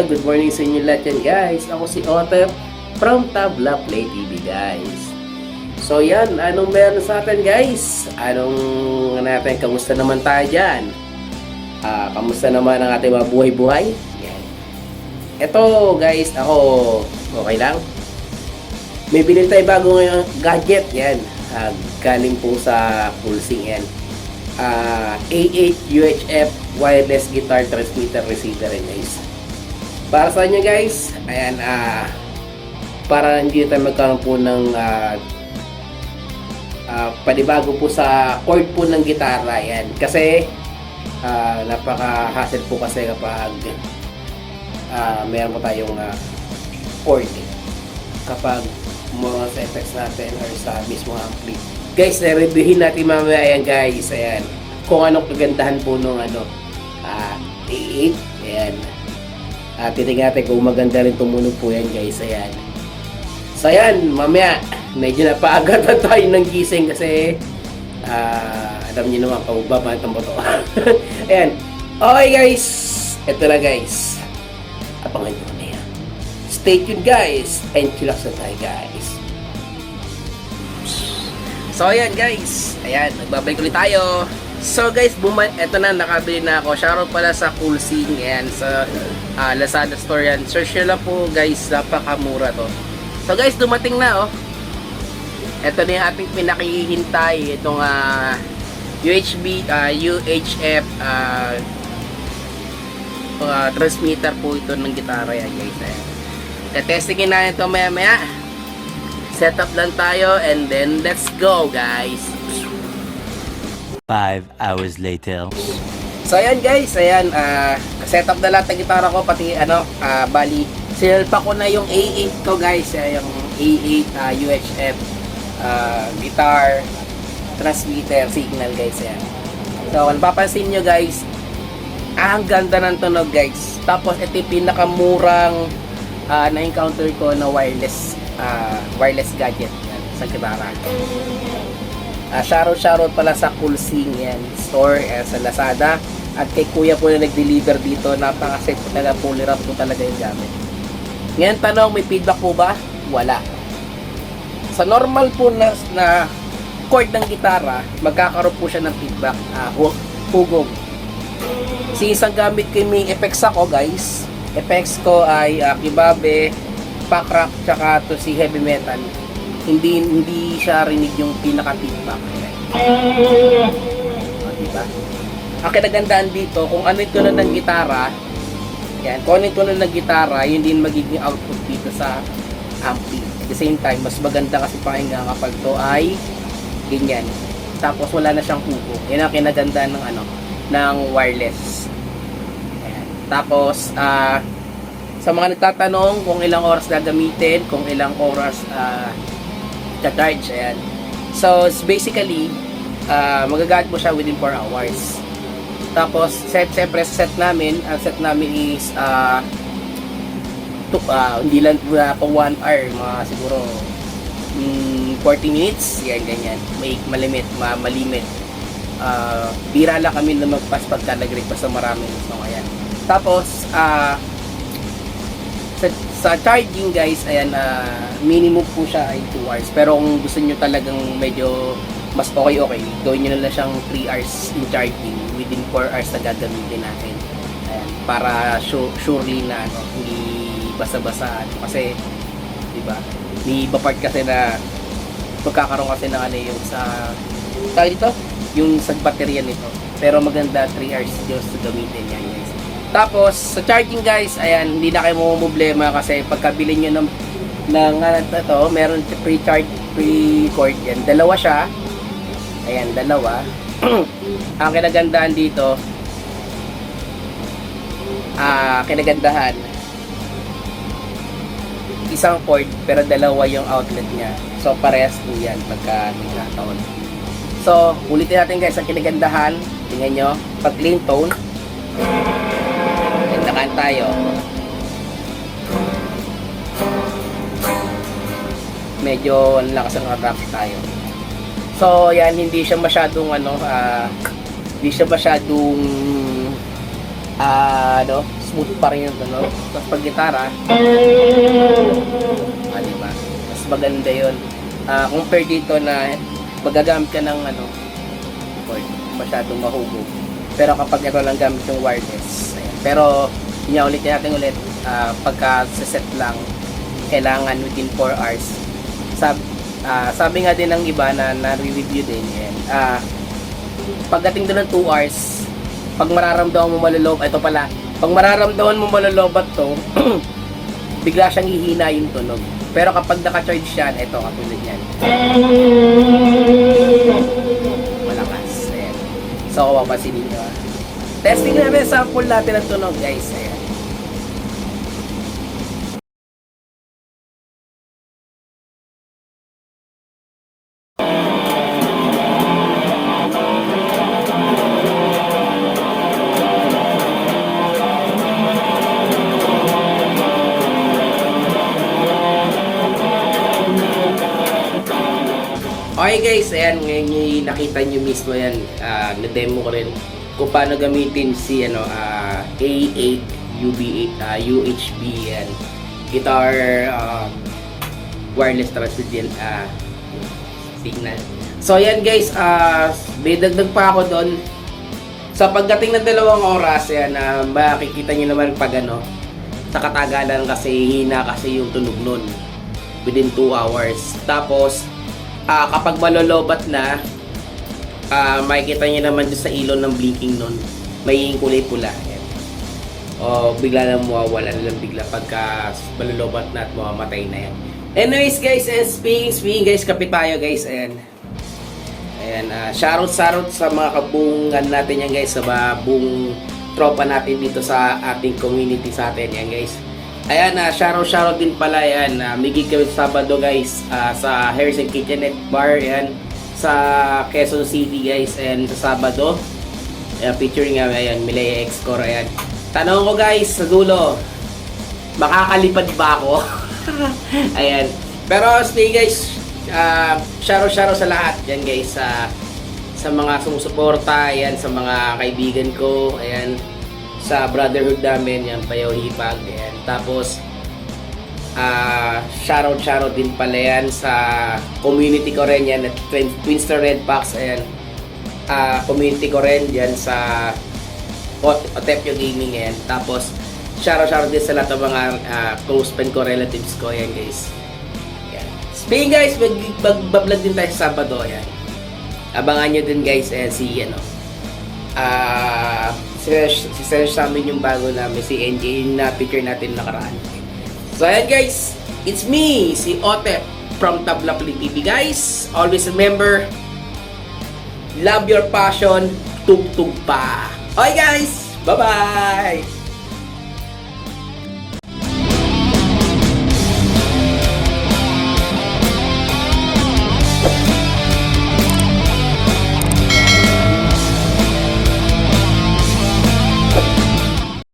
Ayan, good morning sa inyo lahat yan guys. Ako si Otter from Tabla Play TV guys. So yan, anong meron sa atin guys? Natin, kamusta naman tayo dyan? Kamusta naman ang ating mga buhay-buhay? Yan. Ito guys, ako okay lang. May bilhin tayo bago ngayong gadget yan. Galing po sa Pulsing yan. A8 UHF wireless guitar transmitter receiver guys. Para sa inyo guys, ayan, para hindi tayo magkaroon po ng panibago po sa chord po ng gitara, ayan. Kasi napaka-hassle po kasi kapag meron po tayong chord kapag mga sa effects natin or sa mismo ampli. Guys, na-reviewin natin mamaya ayan guys, ayan, kung anong kagandahan po nung A8, ayan. Titignan natin kung maganda rin tumunog po yan guys, ayan. So ayan, mamaya medyo napaagat na tayo ng gising kasi alam niyo naman pababantang ba to. Ayan, okay guys, eto na guys, abangan nyo na yan. Stay tuned guys, and chillax na tayo guys. So ayan guys, ayan, nagbabalik ulit tayo. So guys, eto na, nakabili na ako. Shoutout pala sa Pulsing, ayan, sa Lazada store yan. Search nyo lang po guys, napakamura to. So guys, dumating na oh. Eto na yung ating pinakihintay, itong UHF transmitter po ito ng gitara yan guys, ayan. Testingin na ito maya maya. Setup lang tayo and then let's go guys. 5 hours later. So ayan guys, ayan, setup na lahat ng gitara ko, pati bali sinalpa ko na yung A8 ko guys, yung A8 UHF guitar transmitter signal guys, ayan. So kung napapansin nyo guys, ang ganda ng tunog guys. Tapos ito yung pinakamurang na-encounter ko na wireless gadget yan, sa gitara. Shoutout pala sa Pulsing yan store, sa Lazada, at kay kuya po na nag-deliver dito. Napaka-safe po talaga, fully wrap po talaga yung gamit. Ngayon tanong, may feedback po ba? Wala. Sa normal po na chord ng gitara, magkakaroon po siya ng feedback, hugog. Si isang gamit ko may effects ako guys. Effects ko ay Kibabe, Packrock, tsaka to si heavy metal. Hindi siya rinig yung pinaka-feedback. Diba? Ang kinagandaan dito, kung ano yung tunog ng gitara, yan, kung ano yung tunog ng gitara, yun din magiging output dito sa ampli. At the same time, mas maganda kasi pakinggan kapag to ay ganyan. Tapos wala na siyang kuko. Yan ang kinagandaan ng wireless. Ayan. Tapos, sa mga nagtatanong kung ilang oras gagamitin, kung ilang oras charge, ayan. So basically, magagamit mo siya within 4 hours. Tapos siyempre set namin, ang set namin is hindi lang po 1 hour, mga siguro 40 minutes, yan ganyan. May malimit. Bira lang kami na magpas pagka nag-request sa marami. So ayan. Tapos sa charging guys, ayan, minimum po siya ay 2 hours. Pero kung gusto nyo talagang medyo mas okay, gawin nyo na lang siyang 3 hours in charging within 4 hours na gagamitin natin. Ayan, para surely na hindi basa-basa. Kasi, diba, may iba part kasi na pagkakaroon kasi ng yung sa dito, yung sa baterya nito. Pero maganda 3 hours yung gamitin yan guys. Tapos, sa charging guys, ayan, hindi na kayo problema kasi pagkabili nyo ng meron pre-cord yan. Dalawa siya. Ayan, dalawa. Ang kinagandaan dito, kinagandahan, isang cord, pero dalawa yung outlet niya. So, parehas po yan pagka nagkataon. So, ulitin natin guys, ang kinagandahan, tingnan nyo, pag clean tone, nakan tayo. Medyo lakas ang rock tayo. So, yan, hindi siya masyadong smooth pa rin yung tunog. Tapos pag gitara, diba? Mas maganda yun. Compare dito na magagamit ka ng chord, masyadong mahugog. Pero kapag ito lang gamit yung wireless, ayan. Pero ulitin natin ulit, pagka set lang, kailangan within 4 hours. Sabi nga din ng iba na na-review din yan. Pagdating doon ng 2 hours, pag mararamdaman mo malolobat, ito pala, pag mararamdaman mo malolobat to, bigla siyang hihina yung tunog. Pero kapag naka-charge siya, ito katulad yan. Malakas. Ayan. So, kung mapapasin niyo. Testing namin, sample natin ang tunog, guys. Ayan. Okay guys, ayan, ngayon yung nakita nyo mismo yan, na-demo ko rin kung paano gamitin si A8 UHB yan, guitar wireless transmit yan, signal. So ayan guys, may dagdag pa ako doon. Sa pagdating ng 2 oras, ayan, makikita nyo naman pag sa katagalan kasi hina kasi yung tunog nun within 2 hours. Tapos kapag malolobat na, makikita nyo naman dyan sa ilon ng blinking nun, may kulay pula. Ayan. O bigla na mawawala na lang bigla pagka malolobat na at mamamatay na yan. Anyways guys, speaking guys, kapit tayo guys. Ayan. Ayan, shoutout sa mga kabungan natin yan guys, sa buong tropa natin dito sa ating community sa atin yan guys. Ayan, shoutout din pala yan. May gig kami Sabado guys, sa Harrison Kitchenette Bar, yan, sa Quezon City guys, and sa Sabado. Ayan, featuring nga, ayan, Milea X-Core, ayan. Tanong ko guys, sa dulo, makakalipad ba ako? Ayan. Pero stay guys, shoutout sa lahat yan guys, sa mga sumusuporta, ayan, sa mga kaibigan ko, ayan, sa brotherhood namin, yan, Payaw Hipag, ayan. Tapos, shoutout din pala yan sa community ko rin yan, at Twinster Red Box, ayan. Community ko rin yan sa Otepio Gaming, ayan. Tapos, shoutout din sa lahat ng mga close friend ko, relatives ko, ayan guys. Ayan. Speaking guys, mag-vlog din tayo sa Sabado, ayan. Abangan nyo din guys, ayan, si Serge sa amin yung bago namin, si NJ, yung na-picture natin nakaraan. So ayan guys, it's me, si Otep from Tablapli TV guys. Always remember, love your passion, tugtog pa. Okay guys, bye-bye!